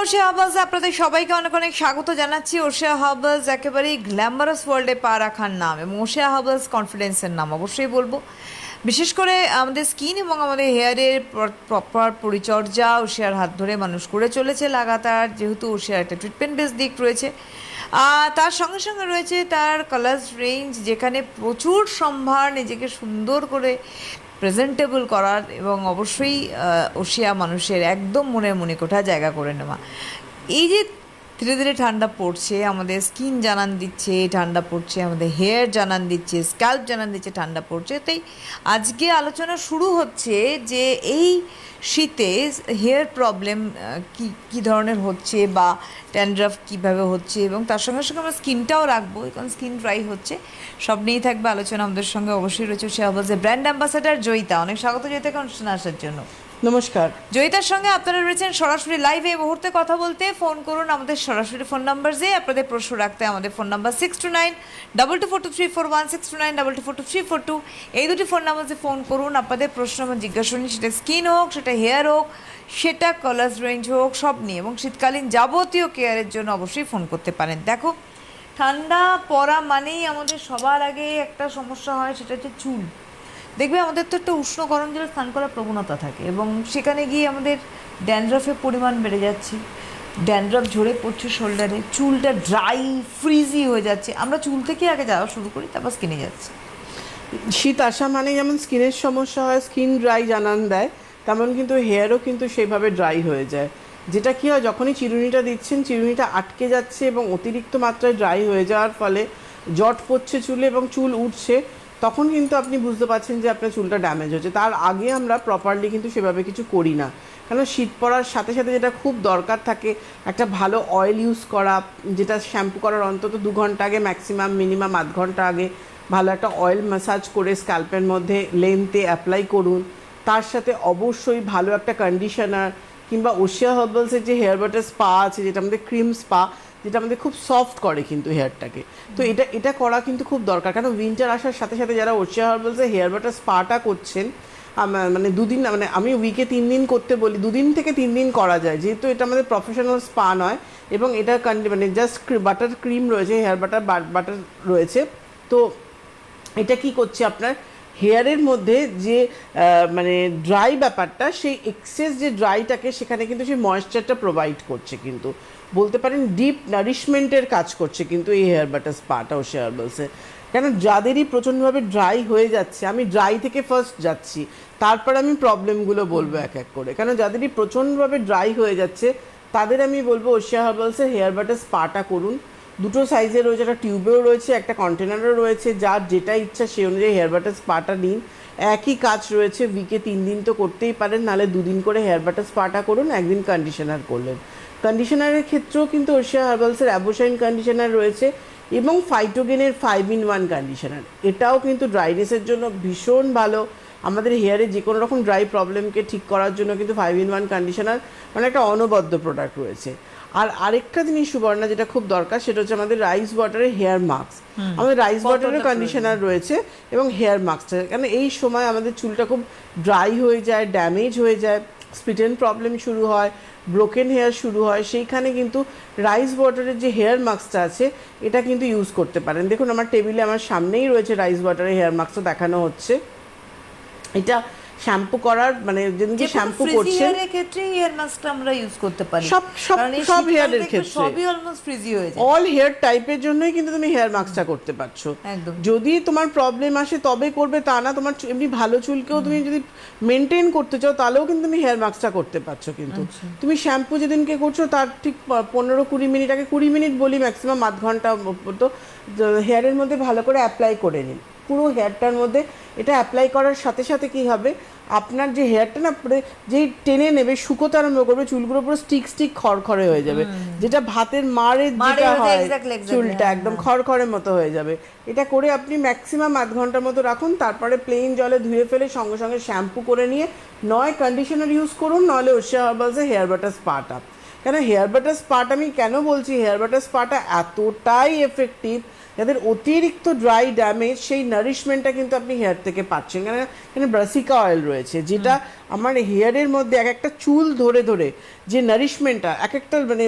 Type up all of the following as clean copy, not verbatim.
ওশিয়া হার্বালসে আপনাদের সবাইকে অনেক অনেক স্বাগত জানাচ্ছি। ওশিয়া হার্বালস একেবারেই গ্ল্যামারাস ওয়ার্ল্ডে পা রাখার নাম এবং ওশিয়া হার্বালস কনফিডেন্সের নাম অবশ্যই বলবো। বিশেষ করে আমাদের স্কিন এবং আমাদের হেয়ারের প্রপার পরিচর্যা ওশিয়ার হাত ধরে মানুষ করে চলেছে লাগাতার, যেহেতু ওশিয়ার একটা ট্রিটমেন্ট বেস দিক রয়েছে। তার সঙ্গে সঙ্গে রয়েছে তার কালার্স রেঞ্জ, যেখানে প্রচুর সম্ভার নিজেকে সুন্দর করে প্রেজেন্টেবল করার এবং অবশ্যই ওশিয়া মানুষের একদম মনের মণিকোঠা জায়গা করে নেওয়া। এই যে ধীরে ধীরে ঠান্ডা পড়ছে, আমাদের স্কিন জানান দিচ্ছে ঠান্ডা পড়ছে, আমাদের হেয়ার জানান দিচ্ছে, স্ক্যাল্প জানান দিচ্ছে ঠান্ডা পড়ছে। তাই আজকে আলোচনা শুরু হচ্ছে যে এই শীতে হেয়ার প্রবলেম কী ধরনের হচ্ছে বা ড্যান্ড্রাফ কীভাবে হচ্ছে, এবং তার সঙ্গে সঙ্গে আমরা স্কিনটাও রাখবো, কারণ স্কিন ড্রাই হচ্ছে। সব নিয়েই থাকবে আলোচনা। আমাদের সঙ্গে অবশ্যই রয়েছে ওশিয়া হার্বালসের ব্র্যান্ড অ্যাম্বাসাডার জয়িতা। অনেক স্বাগত জয়িতাকে অনুষ্ঠানে আসার জন্য। নমস্কার। জয়িতার সঙ্গে আপনারা রয়েছেন সরাসরি লাইভে। এই মুহূর্তে কথা বলতে ফোন করুন আমাদের সরাসরি ফোন নাম্বার, যে আপনাদের প্রশ্ন রাখতে আমাদের ফোন নাম্বার 6292242341, 6292242342। এই দুটি ফোন নাম্বারে ফোন করুন, আপনাদের প্রশ্ন আমার জিজ্ঞাসা নিন, সেটা স্কিন হোক, সেটা হেয়ার হোক, সেটা কালার্স রেঞ্জ হোক, সব নিয়ে, এবং শীতকালীন যাবতীয় কেয়ারের জন্য অবশ্যই ফোন করতে পারেন। দেখো, ঠান্ডা পড়া মানেই আমাদের সবার আগে একটা সমস্যা হয়, সেটা হচ্ছে চুল। দেখবে আমাদের তো একটা উষ্ণ গরম জলে স্নান করার প্রবণতা থাকে, এবং সেখানে গিয়ে আমাদের ড্যান্ড্রাফের পরিমাণ বেড়ে যাচ্ছে, ড্যান্ড্রাফ ঝরে পড়ছে শোল্ডারে, চুলটা ড্রাই ফ্রিজি হয়ে যাচ্ছে। আমরা চুল থেকে আগে যাওয়া শুরু করি, তারপর স্কিনে যাচ্ছে। শীত আসা মানে যেমন স্কিনের সমস্যা হয়, স্কিন ড্রাই জানান দেয়, তেমন কিন্তু হেয়ারও কিন্তু সেইভাবে ড্রাই হয়ে যায়। যেটা কী হয়, যখনই চিরুনিটা দিচ্ছেন চিরুনিটা আটকে যাচ্ছে এবং অতিরিক্ত মাত্রায় ড্রাই হয়ে যাওয়ার ফলে জট পড়ছে চুলে এবং চুল উঠছে, তখন কিন্তু আপনি বুঝতে পারছেন যে আপনার চুলটা ড্যামেজ হচ্ছে। তার আগে আমরা প্রপারলি কিন্তু সেভাবে কিছু করি না, কারণ শীত পড়ার সাথে সাথে যেটা খুব দরকার থাকে, একটা ভালো অয়েল ইউজ করা, যেটা শ্যাম্পু করার অন্তত 2 ঘন্টা আগে, ম্যাক্সিমাম মিনিমাম আধ ঘন্টা আগে ভালো একটা অয়েল ম্যাসাজ করে স্ক্যাল্পের মধ্যে লেন্থে অ্যাপ্লাই করুন। তার সাথে অবশ্যই ভালো একটা কন্ডিশনার কিংবা ওশিয়া হার্বালসের যে হেয়ার বাটার স্পা আছে, যেটা আমাদের ক্রিম স্পা, যেটা আমাদের খুব সফট করে কিন্তু হেয়ারটাকে, তো এটা করা কিন্তু খুব দরকার। কারণ উইন্টার আসার সাথে সাথে যারা ওশিয়া হার্বালসের হেয়ার বাটার স্পাটা করছেন, মানে 2 দিন, মানে আমি উইকে 3 দিন করতে বলি, 2 দিন থেকে 3 দিন করা যায়, যেহেতু এটা আমাদের প্রফেশনাল স্পা নয়, এবং এটা মানে জাস্ট বাটার ক্রিম রয়েছে, হেয়ার বাটার রয়েছে। তো এটা কি করছে, আপনার হেয়ারের মধ্যে যে মানে ড্রাই ব্যাপারটা, সেই এক্সেস যে ড্রাইটাকে সেখানে কিন্তু সেই ময়েশ্চারটা প্রোভাইড করছে, কিন্তু বলতে পারেন ডিপ নারিশমেন্টের কাজ করছে কিন্তু এই হেয়ার বাটার স্পাটা ওশিয়া হার্বালসে। কেন, যাদেরই প্রচণ্ডভাবে ড্রাই হয়ে যাচ্ছে, আমি ড্রাই থেকে ফার্স্ট যাচ্ছি, তারপর আমি প্রবলেমগুলো বলবো এক এক করে। কেন, যাদেরই প্রচণ্ডভাবে ড্রাই হয়ে যাচ্ছে তাদের আমি বলবো ওশিয়া হার্বালসের হেয়ার বাটার স্পাটা করুন। 2টো সাইজে রয়েছে, একটা টিউবেও রয়েছে, একটা কন্টেনারও রয়েছে, যার যেটা ইচ্ছা সেই অনুযায়ী হেয়ার বাটার স্পাটা নিন। একই কাজ রয়েছে, উইকে 3 দিন তো করতেই পারেন, নাহলে 2 দিন করে হেয়ার বাটার স্পাটা করুন, একদিন কন্ডিশনার করলেন। কন্ডিশনারের ক্ষেত্রেও কিন্তু ওশিয়া হার্বালসের অ্যাবোশাইন কন্ডিশনার রয়েছে এবং ফাইটোগেনের 5-in-1 কন্ডিশনার, এটাও কিন্তু ড্রাইনেসের জন্য ভীষণ ভালো। আমাদের হেয়ারে যে কোনো রকম ড্রাই প্রবলেমকে ঠিক করার জন্য কিন্তু 5-in-1 কন্ডিশনার মানে একটা অনবদ্য প্রোডাক্ট রয়েছে। আর আরেকটা জিনিস সুবর্ণা, যেটা খুব দরকার, সেটা হচ্ছে আমাদের রাইস ওয়াটারের হেয়ার মাস্ক। আমাদের রাইস ওয়াটারের কন্ডিশনার রয়েছে এবং হেয়ার মাস্কটা, কেন এই সময় আমাদের চুলটা খুব ড্রাই হয়ে যায়, ড্যামেজ হয়ে যায়, স্প্লিট এন্ড প্রবলেম শুরু হয়, ব্রোকেন হেয়ার শুরু হয়, সেইখানে কিন্তু রাইস ওয়াটারের যে হেয়ার মাস্কটা আছে এটা কিন্তু ইউজ করতে পারেন। দেখুন আমার টেবিলে আমার সামনেই রয়েছে রাইস ওয়াটারের হেয়ার মাস্কটা দেখানো হচ্ছে। এটা শ্যাম্পু করার, মানে যেদিনকে শ্যাম্পু করছেন ক্ষেত্রে হেয়ার মাস্কটা আমরা ইউজ করতে পারি, সব হেয়ারের ক্ষেত্রে, সবই অলমোস্ট ফ্রিজি হয়ে যায়। অল হেয়ার টাইপের জন্যই কিন্তু তুমি হেয়ার মাস্কটা করতে পারছো। যদি তোমার প্রবলেম আসে তবে করবে তা না, তোমার এমনি ভালো চুলকেও তুমি যদি মেনটেন করতে চাও তাহলেও কিন্তু তুমি হেয়ার মাস্কটা করতে পারছো। কিন্তু তুমি শ্যাম্পু যেদিনকে করছো তার ঠিক 15-20 মিনিট আগে, 20 মিনিট বলি, ম্যাক্সিমাম আধ ঘন্টা তো হেয়ারের মধ্যে ভালো করে অ্যাপ্লাই করে নিন পুরো হেয়ারটার মধ্যে। এটা অ্যাপ্লাই করার সাথে সাথে কি হবে, আপনার যে হেয়ারটা না পুরো যেই টেনে নেবে, শুকোতে আরম্ভ করবে, চুলগুলো পুরো স্টিক খড়খড়ে হয়ে যাবে, যেটা ভাতের মাড়ের যেটা হয় চুলটা একদম খড়খড়ের মতো হয়ে যাবে। এটা করে আপনি ম্যাক্সিমাম আধ ঘন্টার মতো রাখুন, তারপরে প্লেন জলে ধুয়ে ফেলে সঙ্গে সঙ্গে শ্যাম্পু করে নিয়ে নয় কন্ডিশনার ইউজ করুন, নাহলে ওশিয়া হার্বালসের হেয়ার বাটার স্পাটা। কেন হেয়ার বাটার স্পাটা আমি কেন বলছি হেয়ার বাটার স্পাটা এতটাই এফেক্টিভ, যাদের অতিরিক্ত ড্রাই ড্যামেজ সেই নারিশমেন্টটা কিন্তু আপনি হেয়ার থেকে পাচ্ছেন, কারণ এখানে ব্রাসিকা অয়েল রয়েছে যেটা আমার হেয়ারের মধ্যে এক একটা চুল ধরে ধরে যে নারিশমেন্টটা এক একটা মানে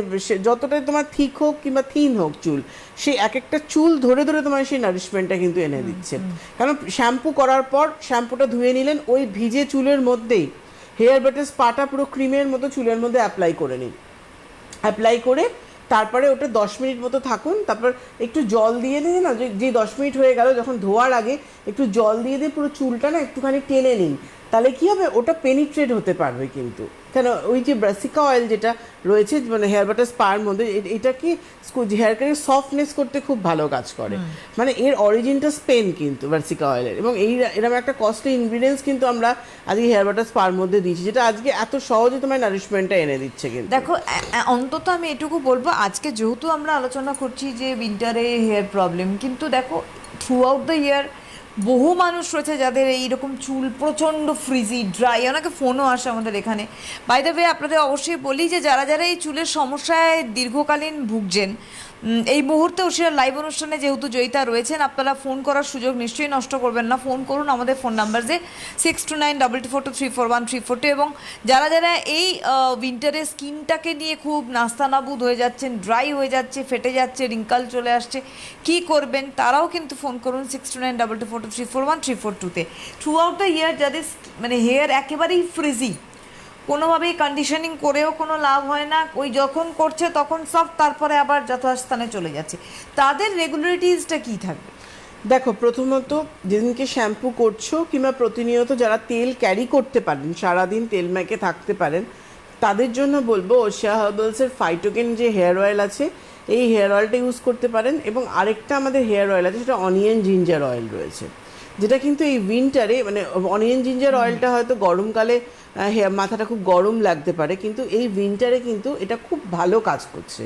যতটাই তোমার থিক হোক কিংবা থিন হোক চুল, সেই এক একটা চুল ধরে ধরে তোমার সেই নারিশমেন্টটা কিন্তু এনে দিচ্ছে। কারণ শ্যাম্পু করার পর শ্যাম্পুটা ধুয়ে নিলেন, ওই ভিজে চুলের মধ্যেই হেয়ার বাটার স্পাটা পুরো ক্রিমের মতো চুলের মধ্যে অ্যাপ্লাই করে নিন। অ্যাপ্লাই করে তারপরে ওটা 10 মিনিট মতো থাকুন, তারপর একটু জল দিয়ে দিন না, যে 10 মিনিট হয়ে গেল যখন ধোয়ার আগে একটু জল দিয়ে দিয়ে পুরো চুলটা না একটুখানি টেনে নিন, তাহলে কি হবে ওটা পেনিট্রেট হতে পারবে কিন্তু। কেন ওই যে ব্রাসিকা অয়েল যেটা রয়েছে মানে হেয়ার বাটার স্পার মধ্যে এটা কি হেয়ারকে সফটনেস করতে খুব ভালো কাজ করে। মানে এর অরিজিনটা স্পেন কিন্তু ব্রাসিকা অয়েলের, এবং এরকম একটা কস্টলি ইনগ্রিডিয়েন্টস কিন্তু আমরা আজকে হেয়ার বাটার স্পার মধ্যে দিচ্ছি, যেটা আজকে এত সহজে তোমার নারিশমেন্টটা এনে দিচ্ছে কিন্তু। দেখো অন্তত আমি এটুকু বলবো, আজকে যেহেতু আমরা আলোচনা করছি যে উইন্টারে হেয়ার প্রবলেম, কিন্তু দেখো থ্রু আউট দ্য ইয়ার বহু মানুষ রয়েছে যাদের এইরকম চুল প্রচণ্ড ফ্রিজি ড্রাই, অনেকে ফোনও আসে আমাদের এখানে। বাই দ্য ওয়ে আপনাদের অবশ্যই বলি যে যারা যারা এই চুলের সমস্যায় দীর্ঘকালীন ভুগছেন, এই মুহূর্তে ওশিয়ার লাইভ অনুষ্ঠানে যেহেতু জয়িতা রয়েছেন, আপনারা ফোন করার সুযোগ নিশ্চয়ই নষ্ট করবেন না। ফোন করুন আমাদের ফোন নাম্বার যে 6292242341 এবং যারা যারা এই উইন্টারে স্কিনটাকে নিয়ে খুব নাস্তানাবুদ হয়ে যাচ্ছেন, ড্রাই হয়ে যাচ্ছে, ফেটে যাচ্ছে, রিঙ্কাল চলে আসছে, কি করবেন তারাও কিন্তু ফোন করুন 6292242341 থ্রু আউট দ্য ইয়ার যাদের মানে হেয়ার একেবারেই ফ্রিজি, কোনোভাবেই কন্ডিশনিং করেও কোনো লাভ হয় না, ওই যখন করছে তখন সব তারপরে আবার যথাস্থানে চলে যাচ্ছে, তাদের রেগুলারিটিসটা কী থাকবে? দেখো প্রথমত যেদিনকে শ্যাম্পু করছো কিংবা প্রতিনিয়ত যারা তেল ক্যারি করতে পারেন, সারাদিন তেল মেখে থাকতে পারেন, তাদের জন্য বলবো ওশিয়া হার্বালসের ফাইটোকেন যে হেয়ার অয়েল আছে এই হেয়ার অয়েলটা ইউজ করতে পারেন। এবং আরেকটা আমাদের হেয়ার অয়েল আছে সেটা অনিয়ন জিঞ্জার অয়েল রয়েছে, যেটা কিন্তু এই উইন্টারে মানে অনিয়ন জিঞ্জার অয়েলটা হয়তো গরমকালে মাথাটা খুব গরম লাগতে পারে, কিন্তু এই উইন্টারে কিন্তু এটা খুব ভালো কাজ করছে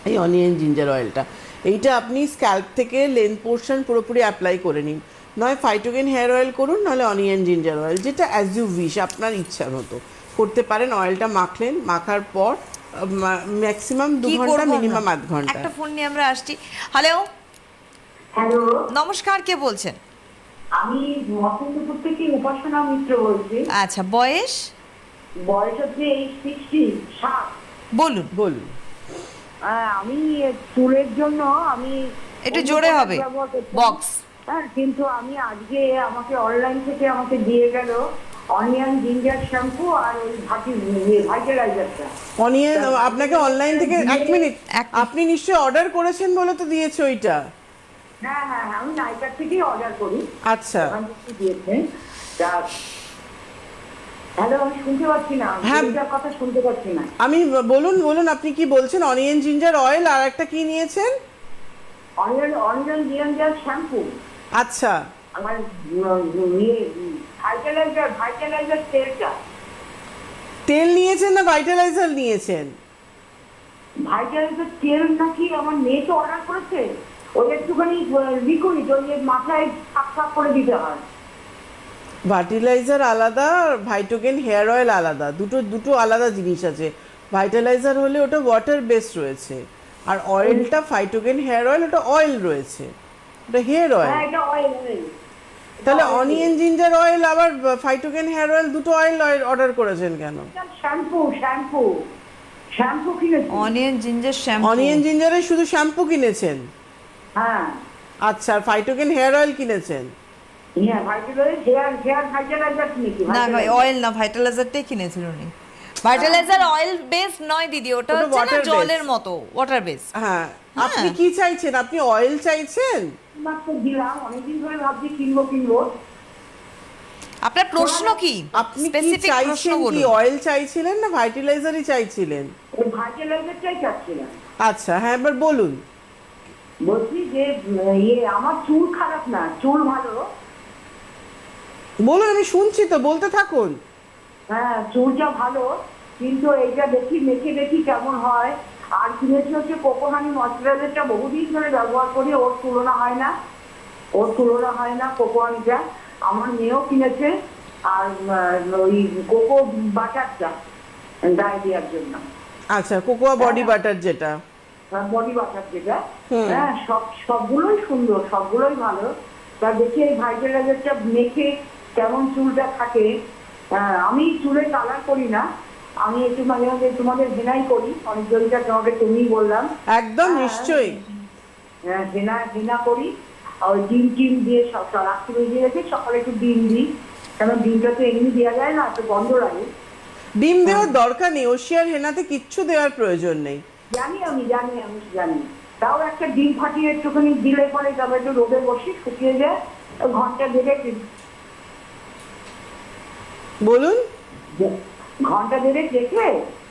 এই অনিয়ন জিঞ্জার অয়েলটা। এইটা আপনি স্ক্যাল্প থেকে লেন্থ পোর্শন পুরোপুরি অ্যাপ্লাই করে নিন, নয় ফাইটোকেন হেয়ার অয়েল করুন, নাহলে অনিয়ন জিঞ্জার অয়েল, যেটা অ্যাজ ইউ উইশ আপনার ইচ্ছার মতো করতে পারেন। অয়েলটা মাখলেন, মাখার পর ম্যাক্সিমাম 2 ঘন্টা মিনিমাম 8 ঘন্টা। একটা ফোন নিয়ে আমরা আসছি। হ্যালো হ্যালো, নমস্কার, কে বলছেন? আমি মহেন্দ্রপুর থেকে উপাসনা মিত্র বলছি। আচ্ছা, বয়স? বয়স হচ্ছে এই 67। বলুন বলুন। আমি চুলের জন্য আমি একটু জোরে হবে বক্স। হ্যাঁ, কিন্তু আমি আজকে আমাকে অনলাইন থেকে আমাকে দিয়ে গেল অনিয়ন জিঞ্জার শ্যাম্পু আর ওই ভাইটালাইজারটা। অনিয়ন আপনাকে অনলাইন থেকে 1 মিনিট, আপনি নিশ্চয়ই অর্ডার করেছেন বলে তো দিয়েছে ওইটা। হ্যাঁ হ্যাঁ, আমি নাইকার থেকেই অর্ডার করি। আচ্ছা দিয়েছে। হ্যালো, আমি শুনতে পাচ্ছি না, হ্যাঁ কথা শুনতে পাচ্ছি না। আমি বলুন বলুন আপনি কি বলছেন? অনিয়ন জিঞ্জার অয়েল আর একটা কি নিয়েছেন? Onion ginger shampoo. আচ্ছা, আমার ভাইটালাইজার তেলটা। তেল নিয়েছেন না ভাইটালাইজার নিয়েছেন? ভাইটালাইজার তেল নাকি আমার মেয়ে তো অর্ডার করেছে, ওই একটুখানি লিকুইড, ওই মাথায় সাফ করে দিতে হয়। ভাইটালাইজার আলাদা আর ভাইটোকেন হেয়ার অয়েল আলাদা, দুটো আলাদা জিনিস আছে। ভাইটালাইজার হলে ওটা ওয়াটার বেস রয়েছে, আর অয়েলটা ফাইটোকেন হেয়ার অয়েল, ওটা অয়েল রয়েছে, ওটা হেয়ার অয়েল। হ্যাঁ, এটা অয়েল। তাহলে অনিয়ন জিঞ্জার অয়েল আবার ফাইটোকেন হেয়ার অয়েল দুটো অয়েল অর্ডার করেছেন কেন? শ্যাম্পু শ্যাম্পু শ্যাম্পু কিনেছি। Onion ginger shampoo. অনিয়ন জিঞ্জারের শুধু শ্যাম্পু কিনেছেন? হ্যাঁ। আচ্ছা, আর ফাইটোকেন হেয়ার অয়েল কিনেছেন? হ্যাঁ, ভাইটালাইজার কিনেছি। না ভাই, অয়েল না, ভাইটালাইজারটাই কিনেছিল উনি। ভাইটালাইজার অয়েল বেস নয় দিদি, ওটা হচ্ছে না জলের মতো, ওয়াটার বেস। হ্যাঁ, আপনি কি চাইছেন? আপনি অয়েল চাইছেন? মাত্র দিলাম, অনেকদিন ধরে ভাবছি কিনবো। আপনার প্রশ্ন কি? আপনি কি স্পেসিফিক প্রশ্ন চাইছেন? কি বলুন। অয়েল চাইছিলেন না ভাইটালাইজারই চাইছিলেন? ওই ভাইটালাইজারটাই চাচ্ছিলাম। আচ্ছা, হ্যাঁ এবার বলুন। বলছি যে আমার চুল খারাপ না, চুল ভালো। বলুন, আমি শুনছি তো, বলতে থাকুন। হ্যাঁ, চুলটা ভালো, কিন্তু এইটা দেখি কেমন হয়। আর কিনেছি হচ্ছে কোকোহানি ময়শ্চারাইজারটা, বহুদিন ধরে ব্যবহার করি, ওর তুলনা হয় না কোকোহানিটা। আমার মেয়েও কিনেছে, আর ওই কোকো বাটারটা গায়ে দেওয়ার জন্য। আচ্ছা, কোকোয়া বডি বাটার যেটা। বডি বাটার যেটা, হুম। হ্যাঁ সবগুলোই সুন্দর, সবগুলোই ভালো। তা দেখি এই ভাইটালাইজারটা মেখে কেমন চুলটা থাকে। আমি চুলে কালার করি না, আমি একটু মাঝে মাঝে তোমাদের হেনাই করি, অনেক জনটা তোমাকে তুমিই বললাম। একদম নিশ্চয়ই। হেনা হেনা করি, আর ওই ডিম টিম দিয়ে সব রাত্রি বেরিয়ে গেছে, সকালে একটু ডিম দিই, কারণ ডিমটা তো এমনি দেওয়া যায় না, একটু গন্ধ লাগে। ডিম দেওয়ার দরকার নেই, ওশিয়ার হেনাতে কিচ্ছু দেওয়ার প্রয়োজন নেই। জানি তাও একটা ডিম ফাটিয়ে একটুখানি দিলে পরে তবে একটু রোদে বসি, শুকিয়ে যায়, ঘন্টা দেড়েক বলুন। ঘন্টা দেড়েক রেখে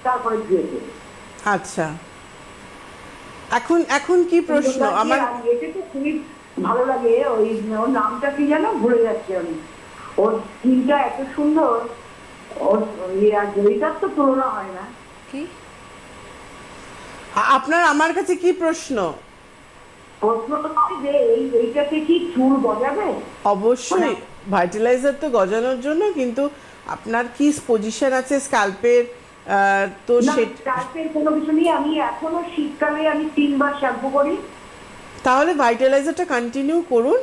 তারপরে ধুয়ে দিই। আচ্ছা, এখন এখন কি প্রশ্ন আমার? এতে তো খুবই ভালো লাগে, ওই ওর নামটা কি যেন ভুলে যাচ্ছি আমি, ওর স্কিনটা এত সুন্দর, ওর জয়িতার তো তুলনা হয় না। কি আপনার আমার কাছে কি প্রশ্ন? প্রশ্ন তো নয় যে এইটাতে কি চুল গজাবে? অবশ্যই ভাইটালাইজার তো গজানোর জন্য, কিন্তু আপনার কি পজিশন আছে স্ক্যাল্পের, তো না, সে স্কার্ফের কোনো কিছু নেই, আমি এখনো শীতকালে আমি 3 বার শ্যাম্পু করি। তাহলে ভাইটালাইজারটা কন্টিনিউ করুন,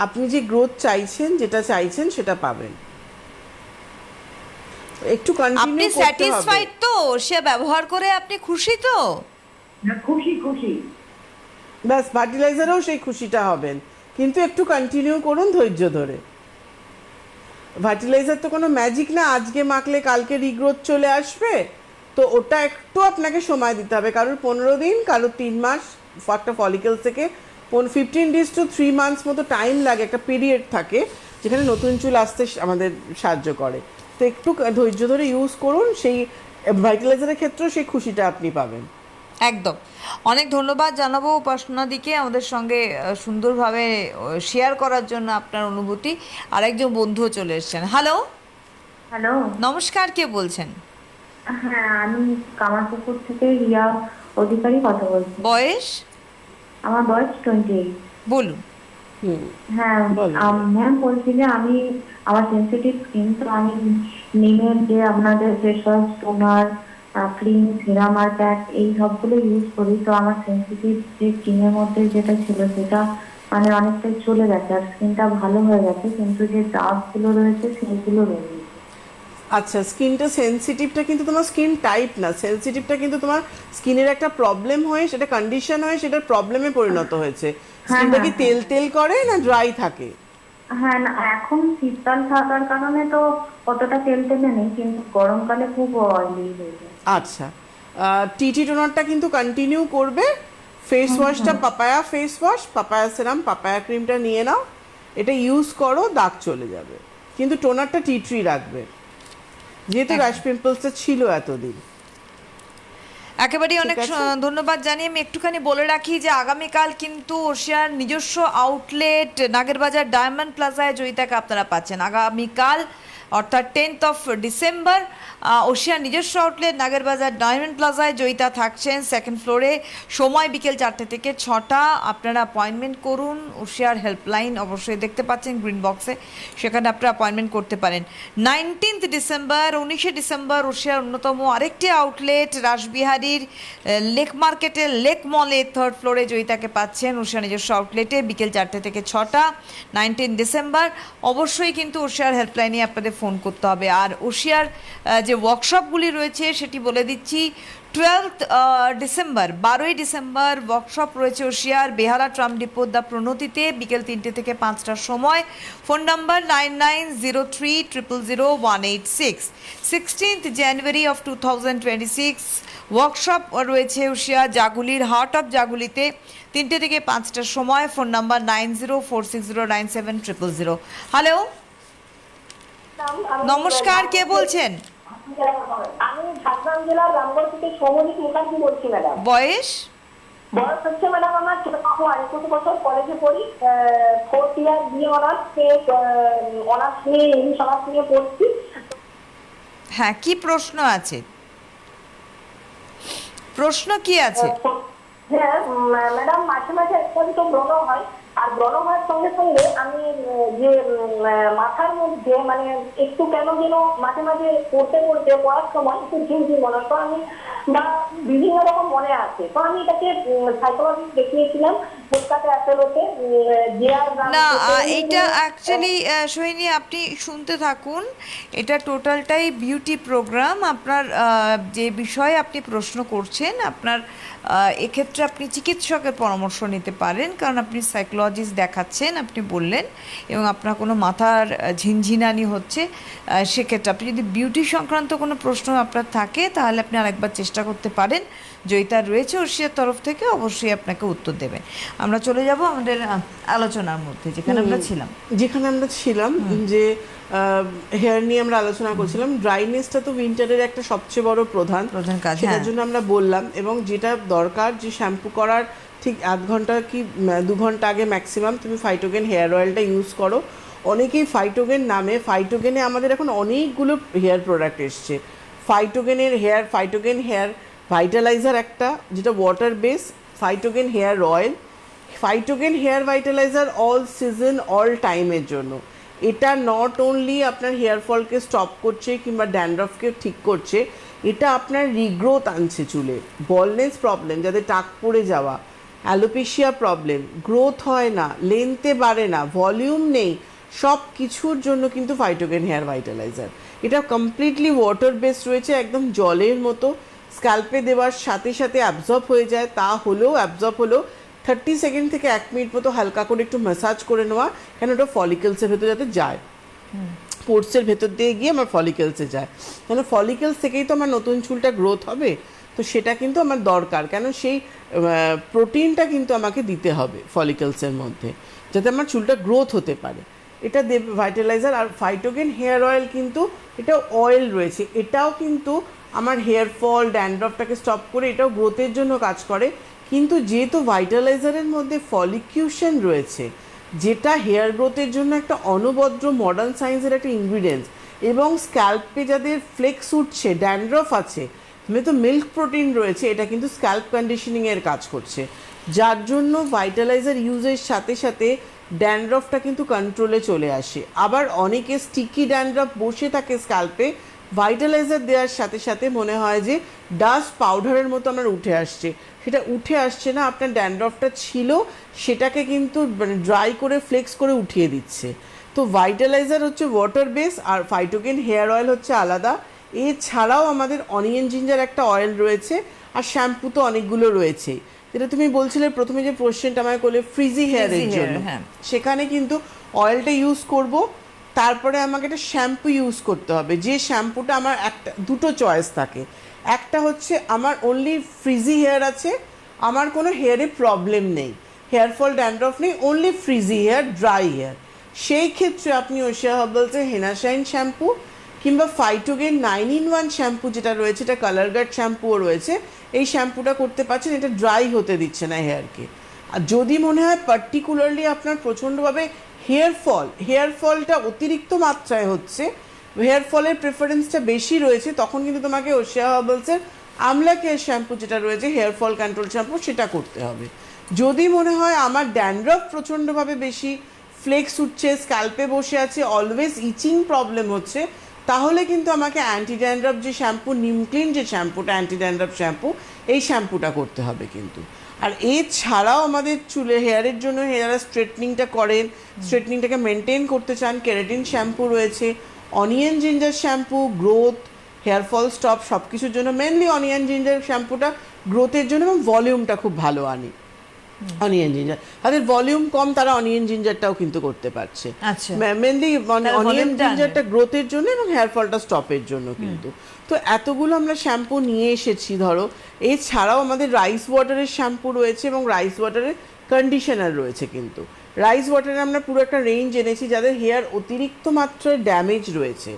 আপনি যে গ্রোথ চাইছেন, যেটা চাইছেন সেটা পাবেন। একটু আপনি কন্টিনিউ করতে হবে। স্যাটিসফাইড তো সে ব্যবহার করে? আপনি খুশি তো? খুশি খুশি। ব্যাস, ফার্টিলাইজারেও সেই খুশিটা হবেন, কিন্তু একটু কন্টিনিউ করুন ধৈর্য ধরে। ফার্টিলাইজার তো কোনো ম্যাজিক না, আজকে মাখলে কালকে রিগ্রোথ চলে আসবে, তো ওটা একটু আপনাকে সময় দিতে হবে, কারোর 15 দিন, কারোর 3 মাস, একটা ফলিকেলস থেকে 15 days to 3 months মতো টাইম লাগে, একটা পিরিয়ড থাকে যেখানে নতুন চুল আসতে আমাদের সাহায্য করে। তো একটু ধৈর্য ধরে ইউজ করুন, সেই ভাইটালাইজারের ক্ষেত্রেও সেই খুশিটা আপনি পাবেন। একদম। অনেক ধন্যবাদ জানাবো উপাসনাদিকে আমাদের সঙ্গে সুন্দরভাবে শেয়ার করার জন্য আপনার অনুভূতি। আরেকজন বন্ধুও চলে এসেছেন। Hello, hello. নমস্কার, কে বলছেন? হ্যাঁ, আমি কামারপুকুর থেকে রিয়া অধিকারী কথা বলছি। বয়স? আমার বয়স 28। বলুন। হ্যাঁ, বলুন। ম্যাম বলছি যে আমার সেন্সিটিভ স্কিন, তো আমি নিমের যে আপনাদের face wash, toner, cream, serum আর প্যাক এই সবগুলো ইউজ করি। তো আমার সেন্সিটিভ যে স্কিনের মধ্যে যেটা ছিল সেটা মানে অনেকটাই চলে গেছে, আর স্কিনটা ভালো হয়ে গেছে, কিন্তু যে দাগগুলো রয়েছে সেইগুলো রয়েছে। আচ্ছা, স্কিনটা সেনসিটিভটা কিন্তু তোমার স্কিন টাইপ না, সেনসিটিভটা কিন্তু তোমার স্কিনের একটা প্রবলেম হয়ে, সেটা কন্ডিশন হয়ে সেটার প্রবলেমে পরিণত হয়েছে। স্কিনটা কি তেল তেল করে না ড্রাই থাকে? হ্যাঁ, না এখন শীতকাল থাকার কারণে তো অতটা তেল তেলে নেই, কিন্তু গরমকালে খুব অয়েলি হয়ে যায়। আচ্ছা, টিটি টোনারটা কিন্তু কন্টিনিউ করবে। ফেস ওয়াশটা papaya face wash, papaya serum, papaya ক্রিমটা নিয়ে নাও, এটা ইউজ করো, দাগ চলে যাবে। কিন্তু টোনারটা টি ট্রি রাখবে, যেহেতু র্যাশ পিম্পলসটা ছিল এতদিন। একেবারেই অনেক ঠিক আছে। ধন্যবাদ জানিয়ে আমি একটুখানি বলে রাখি যে আগামীকাল কিন্তু ওশিয়ার নিজস্ব আউটলেট নাগেরবাজার ডায়মন্ড প্লাজায় জয়িতাকে আপনারা পাচ্ছেন। আগামীকাল অর্থাৎ 10th ডিসেম্বর ওশিয়ার নিজস্ব আউটলেট নাগেরবাজার ডায়মন্ড প্লাজায় জয়িতা থাকছেন সেকেন্ড ফ্লোরে, সময় বিকেল 4টে থেকে 6টা। আপনারা অ্যাপয়েন্টমেন্ট করুন। ওশিয়ার হেল্পলাইন অবশ্যই দেখতে পাচ্ছেন গ্রিন বক্সে, সেখানে আপনারা অ্যাপয়েন্টমেন্ট করতে পারেন। 19th ডিসেম্বর, 19শে ডিসেম্বর ওশিয়ার অন্যতম আরেকটি আউটলেট রাসবিহারীর লেক মার্কেটের লেক মলে 3rd ফ্লোরে জয়িতাকে পাচ্ছেন ওশিয়ার নিজস্ব আউটলেটে বিকেল 4টে থেকে 6টা। 19 ডিসেম্বর অবশ্যই কিন্তু ওশিয়ার হেল্পলাইনে আপনাদের ফোন করতে হবে। আর ওশিয়ার যে ওয়ার্কশপগুলি রয়েছে সেটি বলে দিচ্ছি। 12th ডিসেম্বর, 12ই ডিসেম্বর ওয়ার্কশপ রয়েছে ওশিয়ার বেহালা ট্রাম ডিপো দ্য প্রণতিতে বিকেল 3টে থেকে 5টার সময়। Phone number 9903000186। 16th January of 2026 workshop রয়েছে ওশিয়া জাগুলির হার্ট অফ জাগুলিতে 3টে থেকে 5টার সময়। Phone number 9046097000। হ্যালো, নমস্কার, কে বলছেন? আমি ঝাড়গ্রাম জেলার রামগড় থেকে সৌমজিৎ মুখার্জি বলছি ম্যাডাম। বয়স? বয়স হচ্ছে ম্যাডাম আমার 21 বছর, কলেজে পড়ি, 4th ইয়ার বিএ অনার্স নিয়ে ইংলিশ অনার্স নিয়ে পড়ছি। হ্যাঁ, কি প্রশ্ন আছে? প্রশ্ন কি আছে? হ্যাঁ ম্যাডাম, মাঝে মাঝে অত্যন্ত ব্রণ হয়, আর ব্রণ হওয়ার সঙ্গে সঙ্গে আমি যে মাথার মধ্যে মানে একটু কেন যেন মাঝে মাঝে পড়ার সময় একটু ঝিমঝিম মনে হয়। তো আমি বা বিভিন্ন রকম মনে আছে। তো আমি এটাকে সাইকোলজিস্ট দেখিয়েছিলাম কলকাতা অ্যাপোলোতে, না এইটা অ্যাকচুয়ালি সোহিনী আপনি শুনতে থাকুন, এটা টোটালটাই বিউটি প্রোগ্রাম। আপনার যে বিষয়ে আপনি প্রশ্ন করছেন, আপনার এক্ষেত্রে আপনি চিকিৎসকের পরামর্শ নিতে পারেন, কারণ আপনি সাইকোলজিস্ট দেখাচ্ছেন আপনি বললেন, এবং আপনার কোনো মাথার ঝিনঝিনানি হচ্ছে। সেক্ষেত্রে আপনি যদি বিউটি সংক্রান্ত কোনো প্রশ্ন আপনার থাকে তাহলে আপনি আরেকবার চেষ্টা করতে পারেন। জয়িতা রয়েছে ওশিয়ার তরফ থেকে, অবশ্যই আপনাকে উত্তর দেবে। আমরা চলে যাব আমাদের আলোচনার মধ্যে যেখানে আমরা ছিলাম। যে হেয়ার নিয়ে আমরা আলোচনা করছিলাম। ড্রাইনেসটা তো উইন্টারের একটা সবচেয়ে বড় প্রধান কাজ, সেটার জন্য আমরা বললাম, এবং যেটা দরকার যে শ্যাম্পু করার ঠিক 1 ঘন্টা কি 2 ঘন্টা আগে ম্যাক্সিমাম তুমি ফাইটোগেন হেয়ার অয়েলটা ইউজ করো। অনেকেই ফাইটোগেন নামে, ফাইটোগেনে আমাদের এখন অনেকগুলো হেয়ার প্রোডাক্ট এসছে। ফাইটোগেন হেয়ার ভাইটালাইজার একটা, যেটা water base, Phytogen hair oil, Phytogen hair vitalizer all season all টাইমের জন্য। এটা নট অনলি আপনার হেয়ার ফলকে স্টপ করছে কিংবা ড্যান্ড্রফকে ঠিক করছে, এটা আপনার রিগ্রোথ আনছে চুলে, বলনেস প্রবলেম, যাদের টাক পড়ে যাওয়া, অ্যালোপেশিয়া প্রবলেম, গ্রোথ হয় না, লেন্থে বাড়ে না, ভলিউম নেই, সব কিছুর জন্য কিন্তু ফাইটোগেন হেয়ার ভাইটালাইজার। এটা কমপ্লিটলি ওয়াটার বেসড রয়েছে, একদম জলের মতো, স্ক্যাল্পে দেওয়ার সাথে সাথে অ্যাবজর্ব হয়ে যায়। তা হলেও অ্যাবজর্ব হলেও 30 সেকেন্ড থেকে 1 মিনিট মতো হালকা করে একটু ম্যাসাজ করে নেওয়া, কেন ওটা ফলিকেলসের ভেতর যাতে যায়, পোর্টসের ভেতর দিয়ে গিয়ে আমার ফলিকেলসে যায়, কেন ফলিকেলস থেকেই তো আমার নতুন চুলটা গ্রোথ হবে। তো সেটা কিন্তু আমার দরকার, কেন সেই প্রোটিনটা কিন্তু আমাকে দিতে হবে ফলিকেলসের মধ্যে, যাতে আমার চুলটা গ্রোথ হতে পারে। এটা দেবে ভাইটালাইজার। আর ফাইটোগেন হেয়ার অয়েল কিন্তু এটা অয়েল রয়েছে, এটাও কিন্তু আমার হেয়ার ফল ড্যান্ড্রফটাকে স্টপ করে এটাও গ্রোথের জন্য কাজ করে। কিন্তু যেহেতু ভাইটালাইজারের মধ্যে ফলিকিউশন রয়েছে, যেটা হেয়ার গ্রোথের জন্য একটা অনবদ্র মডার্ন সায়েন্সের একটা ইনগ্রিডিয়েন্টস, এবং স্ক্যাল্পে যাদের ফ্লেক্স উঠছে, ড্যান্ড্রফ আছে, তো মিল্ক প্রোটিন রয়েছে, এটা কিন্তু স্ক্যাল্প কন্ডিশনিংয়ের কাজ করছে, যার জন্য ভাইটালাইজার ইউজের সাথে সাথে ড্যান্ড্রফটা কিন্তু কন্ট্রোলে চলে আসে। আবার অনেকে স্টিকি ড্যান্ড্রফ বসে থাকে স্ক্যাল্পে, ভাইটালাইজার দেওয়ার সাথে সাথে মনে হয় যে ডাস্ট পাউডারের মতো আমার উঠে আসছে, সেটা উঠে আসছে না, আপনার ড্যান্ড্রফটা ছিল সেটাকে কিন্তু ড্রাই করে ফ্লেক্স করে উঠিয়ে দিচ্ছে। তো ভাইটালাইজার হচ্ছে ওয়াটার বেস, আর ফাইটোগেন হেয়ার অয়েল হচ্ছে আলাদা। এছাড়াও আমাদের অনিয়ন জিঞ্জার একটা অয়েল রয়েছে, আর শ্যাম্পু তো অনেকগুলো রয়েছে। যেটা তুমি বলছিলে প্রথমে যে কোশ্চেনটা আমাকে করলে ফ্রিজি হেয়ারের জন্য, সেখানে কিন্তু অয়েলটা ইউজ করব, তারপরে আমাকে একটা শ্যাম্পু ইউজ করতে হবে। যে শ্যাম্পুটা আমার দুটো চয়েস থাকে, একটা হচ্ছে আমার অনলি ফ্রিজি হেয়ার আছে, আমার কোনো হেয়ারে প্রবলেম নেই, হেয়ার ফল ড্যান্ড্রফ নেই, only frizzy hair, dry hair, সেই ক্ষেত্রে আপনি ওশিয়া হার্বালসের হেনা শাইন শ্যাম্পু কিংবা ফাইটোগেন 9-in-1 শ্যাম্পু যেটা রয়েছে, এটা কালার গার্ড শ্যাম্পুও রয়েছে, এই শ্যাম্পুটা করতে পারছেন। এটা ড্রাই হতে দিচ্ছে না হেয়ারকে। আর যদি মনে হয় পার্টিকুলারলি আপনার প্রচণ্ডভাবে হেয়ার ফলটা অতিরিক্ত মাত্রায় হচ্ছে, হেয়ার ফলের প্রেফারেন্সটা বেশি রয়েছে, তখন কিন্তু তোমাকে ওশিয়া হার্বালসের আমলা কেয়ার শ্যাম্পু যেটা রয়েছে হেয়ার ফল কন্ট্রোল শ্যাম্পু, সেটা করতে হবে। যদি মনে হয় আমার ড্যান্ড্রফ প্রচণ্ডভাবে বেশি, ফ্লেক্স উঠছে, স্ক্যাল্পে বসে আছে, অলওয়েজ ইচিং প্রবলেম হচ্ছে, তাহলে কিন্তু আমাকে অ্যান্টি ড্যান্ড্রফ যে শ্যাম্পু, নিমক্লিন যে শ্যাম্পুটা অ্যান্টি ড্যান্ড্রফ শ্যাম্পু, এই শ্যাম্পুটা করতে হবে কিন্তু। আর এছাড়াও আমাদের চুলে হেয়ারের জন্য যারা স্ট্রেটনিংটা করেন, স্ট্রেটনিংটাকে মেনটেন করতে চান, কেরাটিন শ্যাম্পু রয়েছে, onion ginger shampoo, growth, hair fall stop, সব কিছুর জন্য। মেনলি অনিয়ন জিঞ্জার শ্যাম্পুটা গ্রোথের জন্য, এবং ভলিউমটা খুব ভালো আনি অনিয়ন জিঞ্জার। তাদের ভলিউম কম, তারা অনিয়ন জিঞ্জারটাও কিন্তু করতে পারছে। মেনলি অনিয়ন জিঞ্জারটা গ্রোথের জন্য এবং হেয়ার ফলটা স্টপের জন্য কিন্তু। তো এতগুলো আমরা শ্যাম্পু নিয়ে এসেছি ধরো। এছাড়াও আমাদের রাইস ওয়াটারের শ্যাম্পু রয়েছে এবং রাইস ওয়াটারের কন্ডিশনার রয়েছে। কিন্তু রাইস ওয়াটারে আমরা পুরো একটা রেঞ্জ এনেছি, যাদের হেয়ার অতিরিক্ত মাত্রায় ড্যামেজ রয়েছে,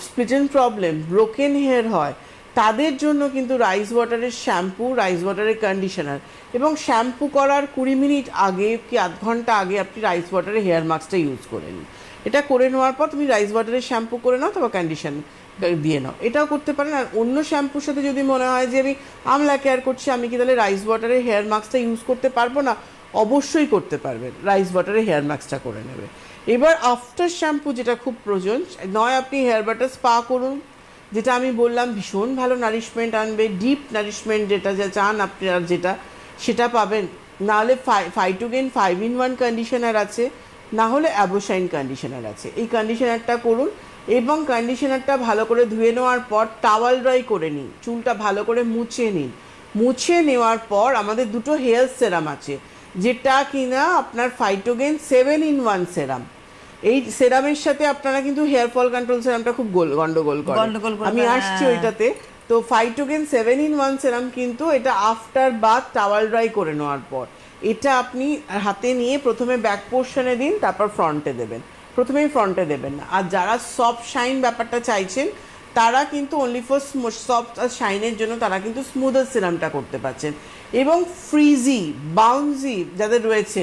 স্প্লিটেন প্রবলেম, ব্রোকেন হেয়ার হয়, তাদের জন্য কিন্তু রাইস ওয়াটারের শ্যাম্পু, রাইস ওয়াটারের কন্ডিশনার, এবং শ্যাম্পু করার 20 মিনিট আগে কি আধ ঘন্টা আগে আপনি রাইস ওয়াটারের হেয়ার মাস্কটা ইউজ করে নিন। এটা করে নেওয়ার পর তুমি রাইস ওয়াটারের শ্যাম্পু করে নাও, তারপর কন্ডিশন দিয়ে নাও, এটাও করতে পারেন। আর অন্য শ্যাম্পুর সাথে যদি মনে হয় যে আমি আমলা কেয়ার করছি, আমি কি তাহলে রাইস ওয়াটারের হেয়ার মাস্কটা ইউজ করতে পারবো না, অবশ্যই করতে পারবেন, রাইস ওয়াটারের হেয়ার মাস্কটা করে নেবে। এবার আফটার শ্যাম্পু যেটা খুব প্রয়োজন, নয় আপনি হেয়ার বাটার স্পা করুন, যেটা আমি বললাম ভীষণ ভালো নারিশমেন্ট আনবে, ডিপ নারিশমেন্ট যেটা যা চান আপনার যেটা সেটা পাবেন। নাহলে ফাইটোগেন 5-in-1 কন্ডিশনার আছে, না হলে অ্যাবোসাইন কন্ডিশনার আছে। এই কন্ডিশনারটা করুন এবং কন্ডিশনারটা ভালো করে ধুয়ে নেওয়ার পর টাওয়াল ড্রাই করে নিন, চুলটা ভালো করে মুছে নিন। মুছে নেওয়ার পর আমাদের দুটো হেয়ার সেরাম আছে, যেটা কিনা আপনার ফাইটোগেন 7-in-1 সেরাম। এই সেরামের সাথে আপনারা কিন্তু হেয়ার ফল কন্ট্রোল সেরামটা খুব গন্ডগোল করে, আমি আসছি ওইটাতে। তো ফাইটোগেন 7-in-1 সেরাম কিন্তু এটা আফটার বাথ টাওয়াল ড্রাই করে নেওয়ার পর এটা আপনি হাতে নিয়ে প্রথমে ব্যাক পোর্শনে দিন, তারপর ফ্রন্টে দেবেন। প্রথমেই ফ্রন্টে দেবেন না। আর যারা সফট শাইন ব্যাপারটা চাইছেন তারা কিন্তু অনলি ফর সফট আর শাইনের জন্য তারা কিন্তু স্মুদার সিরামটা করতে পারছেন। এবং ফ্রিজি বাউন্সি যাদের রয়েছে,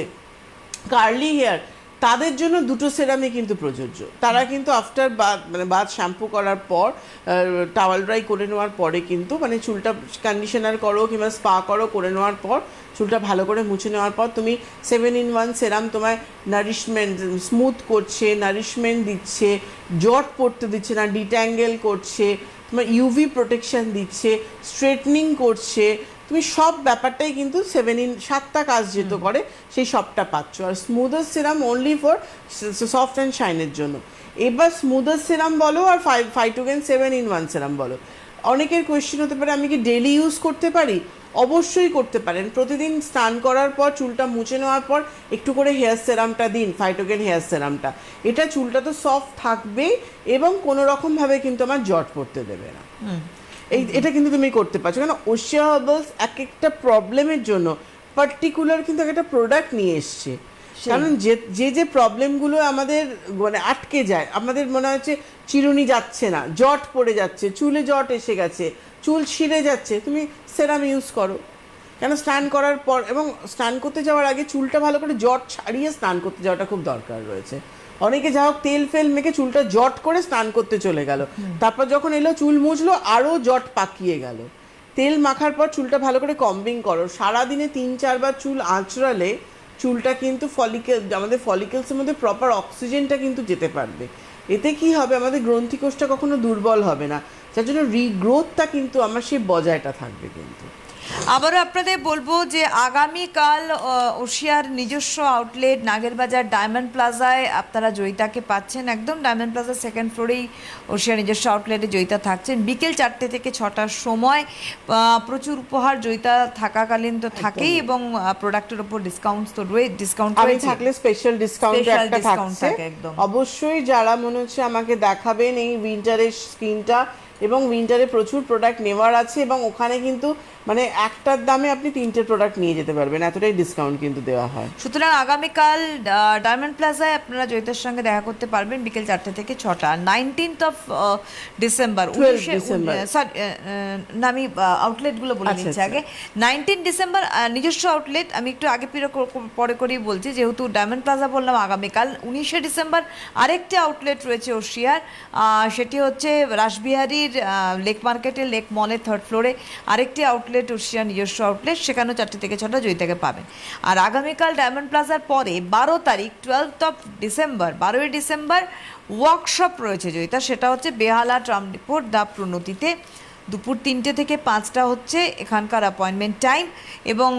কার্লি হেয়ার, তাদের জন্য দুটো সেরামই কিন্তু প্রযোজ্য। তারা কিন্তু আফটার বাথ মানে বাথ শ্যাম্পু করার পর টাওয়াল ড্রাই করে নেওয়ার পরে কিন্তু মানে চুলটা কন্ডিশনার করো কিংবা স্পা করো, করে নেওয়ার পর চুলটা ভালো করে মুছে নেওয়ার পর তুমি 7-in-1 সেরাম তোমায় নারিশমেন্ট স্মুথ করছে, নারিশমেন্ট দিচ্ছে, জট পড়তে দিচ্ছে না, ডিট্যাঙ্গেল করছে, তোমার ইউভি প্রোটেকশন দিচ্ছে, স্ট্রেটনিং করছে, তুমি সব ব্যাপারটাই কিন্তু 7টা কাজ যেহেতু করে সেই সবটা পাচ্ছ। আর smoother serum only for soft and শাইনের জন্য। এবার স্মুদার সিরাম বলো আর ফাইটোগেন 7-in-1 সিরাম বলো, অনেকের কোয়েশ্চেন হতে পারে আমি কি ডেইলি ইউজ করতে পারি? অবশ্যই করতে পারেন। প্রতিদিন স্নান করার পর চুলটা মুছে নেওয়ার পর একটু করে হেয়ার সেরামটা দিন, ফাইটোগেন হেয়ার সেরামটা। এটা চুলটা তো সফট থাকবেই এবং কোনো রকমভাবে কিন্তু আমার জট পড়তে দেবে না। এটা কিন্তু তুমি করতে পারছো, কারণ ওশিয়া হার্বালস এক একটা প্রবলেমের জন্য পার্টিকুলার কিন্তু একটা প্রোডাক্ট নিয়ে এসছে। কারণ যে প্রবলেমগুলো আমাদের মানে আটকে যায়, আমাদের মনে হচ্ছে চিরুনি যাচ্ছে না, জট পড়ে যাচ্ছে, চুলে জট এসে গেছে, চুল ছিঁড়ে যাচ্ছে, তুমি সেরাম ইউজ করো। কেন স্নান করার পর এবং স্নান করতে যাওয়ার আগে চুলটা ভালো করে জট ছাড়িয়ে স্নান করতে যাওয়াটা খুব দরকার রয়েছে। অনেকে যা হোক তেল ফেল মেখে চুলটা জট করে স্নান করতে চলে গেল, তারপর যখন এলো চুল মুছলো আরও জট পাকিয়ে গেল। তেল মাখার পর চুলটা ভালো করে কম্বিং করো। সারাদিনে 3-4 বার চুল আঁচড়ালে চুলটা কিন্তু আমাদের ফলিকেলসের মধ্যে প্রপার অক্সিজেনটা কিন্তু যেতে পারবে। এতে কি হবে, আমাদের গ্রন্থিকোষটা কখনো দুর্বল হবে না, যার জন্য রিগ্রোথটা কিন্তু আমার সেই বজায়টা থাকবে। কিন্তু আবারও আপনাদের বলবো যে আগামীকাল ওশিয়ার নিজস্ব আউটলেট নাগেরবাজার ডায়মন্ড প্লাজায় আপনারা জয়িতাকে পাচ্ছেন। একদম ডায়মন্ড প্লাজার সেকেন্ড ফ্লোরেই ওশিয়ার নিজস্ব আউটলেটে জয়িতা থাকছেন বিকেল 4টে থেকে 6টার সময়। প্রচুর উপহার জয়িতা থাকাকালীন তো থাকেই এবং প্রোডাক্টের উপর ডিসকাউন্ট তো ডিসকাউন্ট আমি থাকলে স্পেশাল ডিসকাউন্ট একটা থাকছে। একদম অবশ্যই যারা মনে হচ্ছে আমাকে দেখাবেন এই উইন্টারের স্কিনটা, এবং উইন্টারে প্রচুর প্রোডাক্ট নেওয়ার আছে এবং ওখানে কিন্তু মানে একটার দামে আপনি 3টে প্রোডাক্ট নিয়ে যেতে পারবেন, এতটাই ডিসকাউন্ট কিন্তু দেওয়া হয়। সুতরাং আগামীকাল ডায়মন্ড প্লাজায় আপনারা জয়িতার সঙ্গে দেখা করতে পারবেন বিকেল 4টে থেকে 6টা। 19th of ডিসেম্বর, আমি আউটলেটগুলো বলে নিচ্ছি আগে। 19 ডিসেম্বর নিজস্ব আউটলেট, আমি একটু আগে পরে করেই বলছি যেহেতু ডায়মন্ড প্লাজা বললাম আগামীকাল। 19শে ডিসেম্বর আরেকটি আউটলেট রয়েছে ওশিয়ার, সেটি হচ্ছে রাসবিহারীর লেক মার্কেটের লেক মলের 3rd ফ্লোরে আরেকটি আউটলেট ওশিয়ার নিজস্ব আউটলেট, সেখানেও 4টে থেকে 6টা জয়িতাকে পাবেন। আর আগামীকাল ডায়মন্ড প্লাজার পরে 12 তারিখ 12th of ডিসেম্বর 12ই ডিসেম্বর ওয়ার্কশপ রয়েছে জয়িতা, সেটা হচ্ছে বেহালা ট্রামডিপোর দা প্রণতিতে। দুপুর 3টে থেকে 5টা হচ্ছে এখানকার অ্যাপয়েন্টমেন্ট টাইম এবং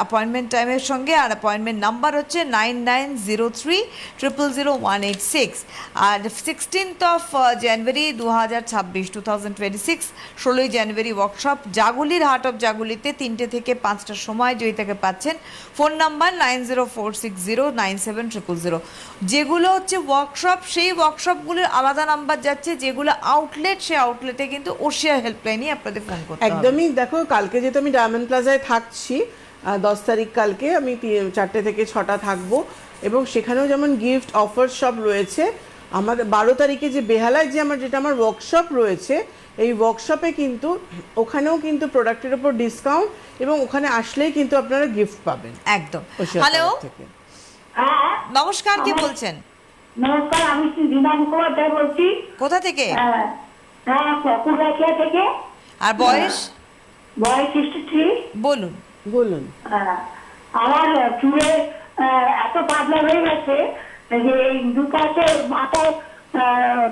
অ্যাপয়েন্টমেন্ট টাইমের সঙ্গে আর অ্যাপয়েন্টমেন্ট নাম্বার হচ্ছে 9903000186। আর 16th of January 2026 16ই January workshop জাগুলির হাট অফ জাগুলিতে 3টে থেকে 5টার সময় জয়িতাকে পাচ্ছেন। Phone number 9046097000। যেগুলো হচ্ছে ওয়ার্কশপ সেই ওয়ার্কশপগুলোর আলাদা নাম্বার যাচ্ছে, যেগুলো আউটলেট সেই আউটলেটে কিন্তু ওশিয়া হেল্পলাইনে আপনাদের ফোন করতে হবে। একদমই। দেখো কালকে যেহেতু আমি ডায়মন্ড প্লাজায় থাকছি, 10 তারিখ কালকে আমি 4টে থেকে 6টা থাকবো এবং সেখানেও যেমন গিফট অফার সব রয়েছে। আমাদের 12 তারিখে যে বেহালায় যে যেটা আমার ওয়ার্কশপ রয়েছে, এই ওয়ার্কশপে কিন্তু ওখানেও কিন্তু প্রোডাক্টের উপর ডিসকাউন্ট এবং ওখানে আসলেই কিন্তু আপনারা গিফট পাবেন একদম। হ্যালো, হ্যাঁ নমস্কার, কে বলছেন? নমস্কার, আমি রীনা মুখোপাধ্যায় বলছি। কোথা থেকে? হ্যাঁ, কুড়াইখিয়া থেকে। আর বয়স? বয়স 63। বলুন। আমার চুলে এত পাতলা হয়ে গেছে যে এই দুপাশে মাথায়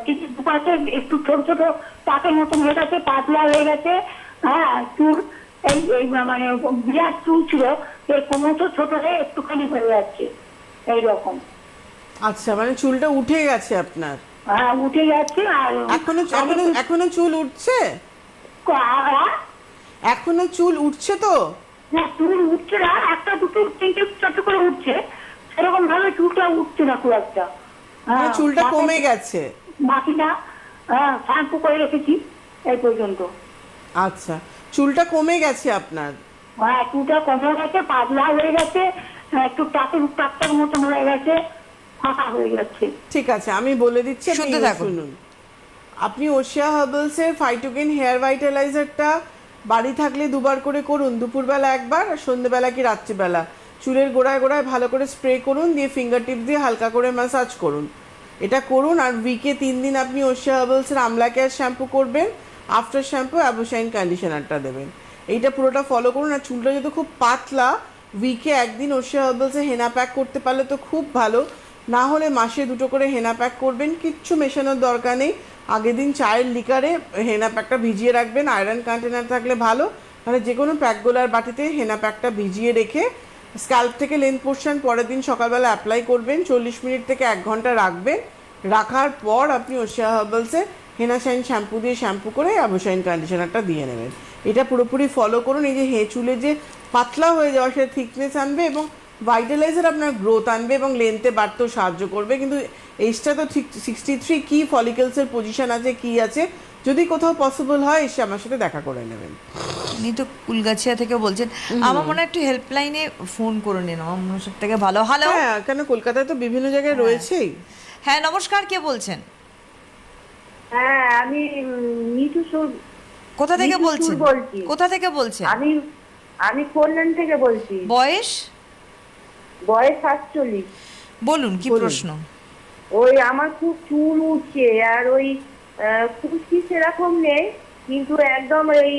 কিছু দুপাশে একটু ছোট ছোট টাকের মতন হয়ে গেছে, পাতলা হয়ে গেছে। হ্যাঁ, চুল এই এই মানে বিরাট চুল ছিল, এর ক্রমশ ছোট হয়ে একটুখানি হয়ে যাচ্ছে এইরকম। আচ্ছা, মানে চুলটা উঠে গেছে আপনার? হ্যাঁ, উঠে যাচ্ছে। আর এখনো চুল উঠছে? এখনো চুল উঠছে তো? না, চুল উঠছে না, একটা দুটো তিনটে চারটে করে উঠছে, সেরকম ভাবে চুলটা উঠছে না খুব একটা। মানে চুলটা কমে গেছে? বাকিটা শ্যাম্পু করে রেখেছি এই পর্যন্ত। আচ্ছা, চুলটা কমে গেছে আপনার? হ্যাঁ, চুলটা কমে গেছে, পাতলা হয়ে গেছে, একটু টাকের মতন হয়ে গেছে, ফাঁকা হয়ে যাচ্ছে। ঠিক আছে, আমি বলে দিচ্ছি, আপনি শুনতে থাকুন। শুনুন। আপনি ওশিয়া হার্বালসের ফাইটোকেন হেয়ার ভাইটালাইজারটা বাড়ি থাকলে দুবার করে করুন, দুপুরবেলা একবার আর সন্ধ্যেবেলা কি রাত্রিবেলা। চুলের গোড়ায় গোড়ায় ভালো করে স্প্রে করুন, দিয়ে ফিঙ্গার টিপ দিয়ে হালকা করে ম্যাসাজ করুন। এটা করুন। আর উইকে 3 দিন আপনি ওশিয়া হার্বালসের আমলা কেয়ার শ্যাম্পু করবেন, আফটার শ্যাম্পু অ্যাবোশাইন কন্ডিশনারটা দেবেন। এইটা পুরোটা ফলো করুন। আর চুলটা যদি খুব পাতলা, উইকে 1 দিন ওশিয়া হার্বালসে হেনা প্যাক করতে পারলে তো খুব ভালো, না হলে মাসে 2টো করে হেনা প্যাক করবেন। কিচ্ছু মেশানোর দরকার নেই। আগের দিন চায়ের লিকারে হেনা প্যাকটা ভিজিয়ে রাখবেন, আয়রন কন্টেনার থাকলে ভালো, মানে যে কোনো প্যাকগুলার বাটিতে হেনা প্যাকটা ভিজিয়ে রেখে স্ক্যাল্প থেকে লেন্থ পোর্শন পরের দিন সকালবেলা অ্যাপ্লাই করবেন, 40 মিনিট থেকে 1 ঘন্টা রাখবেন। রাখার পর আপনি ওশিয়া হার্বালসে হেনা শাইন শ্যাম্পু দিয়ে শ্যাম্পু করে অ্যাবোশাইন কন্ডিশনারটা দিয়ে নেবেন। এটা পুরোপুরি ফলো করুন। এই যে চুলে যে পাতলা হয়ে যাওয়া, সেটা থিকনেস আনবে এবং ভাইটালাইজার আপনার গ্রোথ আনবে এবং লেন্থে বাড়তেও সাহায্য করবে। কিন্তু এইজটা তো ঠিক 63, কি ফলিকলসের পজিশন আছে, কি আছে, যদি কোথাও পসিবল হয় এসে আমার সাথে দেখা করে নেবেন। উনি তো কুলগাছিয়া থেকে বলছেন, আমার মনে হয় একটু হেল্পলাইনে ফোন করে নিন, আমার মনে হয় সব থেকে ভালো। হ্যালো। হ্যাঁ, কেন, কলকাতায় তো বিভিন্ন জায়গায় রয়েছেই। হ্যাঁ, নমস্কার, কে বলছেন? হ্যাঁ, আমি নিতু সুর। কোথা থেকে নিতু বলছেন? সুর বলছি। কোথা থেকে বলছেন? আমি কল্যাণ থেকে বলছি। বয়স? বয়স 47। বলুন, কি বলুন। প্রশ্ন? ওই আমার খুব চুল উঠছে, আর ওই খুশকি সেরকম নেই, কিন্তু একদম এই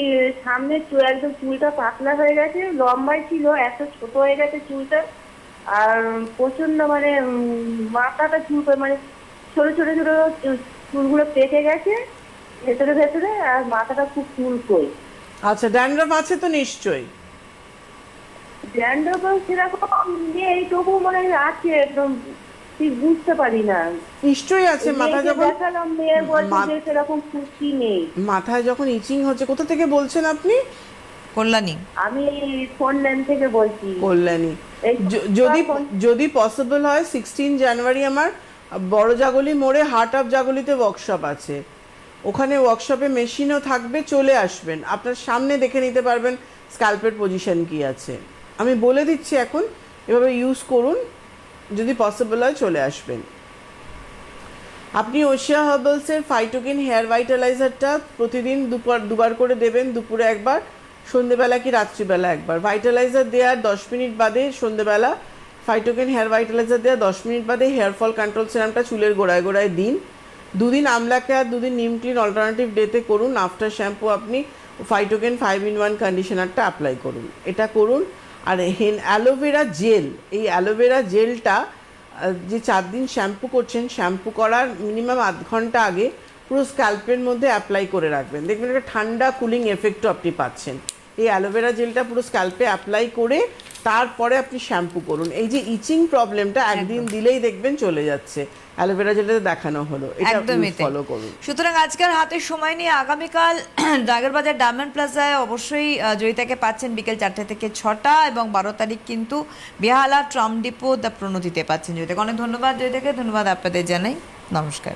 সামনে একদম চুলটা পাতলা হয়ে গেছে, লম্বাই ছিল, এত ছোট হয়ে গেছে চুলটা। আর প্রচন্ড মানে মাথাটা চুল মানে ছোট ছোট ছোট চুলগুলো পেকে গেছে ভেতরে ভেতরে, আর মাথাটা খুব চুলকোই। আচ্ছা, ড্যান্ড্রফ আছে তো নিশ্চয়ই? ড্যান্ড্রফ সেরকম নেই, তবু মানে আছে, একদম ঠিক বুঝতে পারি না। নিশ্চয়ই আছে। মাথায় যখন দেখালাম মেয়ে বলছে যে সেরকম খুশকি নেই। মাথায় যখন ইচিং হচ্ছে, কোথা থেকে বলছেন আপনি? কল্যাণী। আমি ফোন ল্যান্ড থেকে বলছি। কল্যাণী। এই যদি পসিবল হয় 16 জানুয়ারি আমার বড় জাগলি মোড়ে হার্ট অফ জাগলিতে ওয়ার্কশপ আছে, ওখানে ওয়ার্কশপে মেশিনও থাকবে, চলে আসবেন, আপনার সামনে দেখে নিতে পারবেন স্ক্যাল্পের পজিশন কি আছে। আমি বলে দিচ্ছি এখন, এভাবে ইউজ করুন, যদি পসিবল হয় চলে আসবেন। আপনি ওশিয়া হার্বালসের ফাইটোকেন হেয়ার ভাইটালাইজারটা প্রতিদিন দুবার করে দেবেন, দুপুরে একবার, সন্ধ্যেবেলা কি রাত্রিবেলা একবার। ভাইটালাইজার দেওয়ার 10 মিনিট বাদে সন্ধ্যেবেলা, ফাইটোকেন হেয়ার ভাইটালাইজার দেওয়ার 10 মিনিট বাদে হেয়ার ফল কন্ট্রোল সিরামটা চুলের গোড়ায় গোড়ায় দিন। 2 দিন আমলা কেয়ার, 2 দিন নিম ক্লিন অল্টারনেটিভ ডেতে করুন। আফটার শ্যাম্পু আপনি ফাইটোকেন 5-in-1 কন্ডিশনারটা অ্যাপ্লাই করুন। এটা করুন। আর অ্যালোভেরা জেল, এই অ্যালোভেরা জেলটা যে 4 দিন শ্যাম্পু করছেন, শ্যাম্পু করার মিনিমাম আধ ঘন্টা আগে পুরো স্ক্যাল্পের মধ্যে অ্যাপ্লাই করে রাখবেন, দেখবেন একটা ঠান্ডা কুলিং এফেক্টও আপনি পাচ্ছেন। এই অ্যালোভেরা জেলটা পুরো স্ক্যাল্পে অ্যাপ্লাই করে তারপরে আপনি শ্যাম্পু করুন। এই যে ইচিং প্রবলেমটা একদিন দিলেই দেখবেন চলে যাচ্ছে। অ্যালোভেরা জেলটা দেখানো হলো, এটা একদমই তাই। ফলো করুন। সুতরাং আজকের হাতে সময় নিয়ে আগামীকাল ডাগরবাজার ডায়মন্ড প্লাজায় অবশ্যই জয়িতাকে পাচ্ছেন বিকেল 4টে থেকে 6টা, এবং 12 তারিখ কিন্তু বেহালা ট্রাম ডিপো দ্য প্রণতিতে পাচ্ছেন জয়িতাকে। অনেক ধন্যবাদ জয়িতাকে, ধন্যবাদ আপনাদের জানাই, নমস্কার।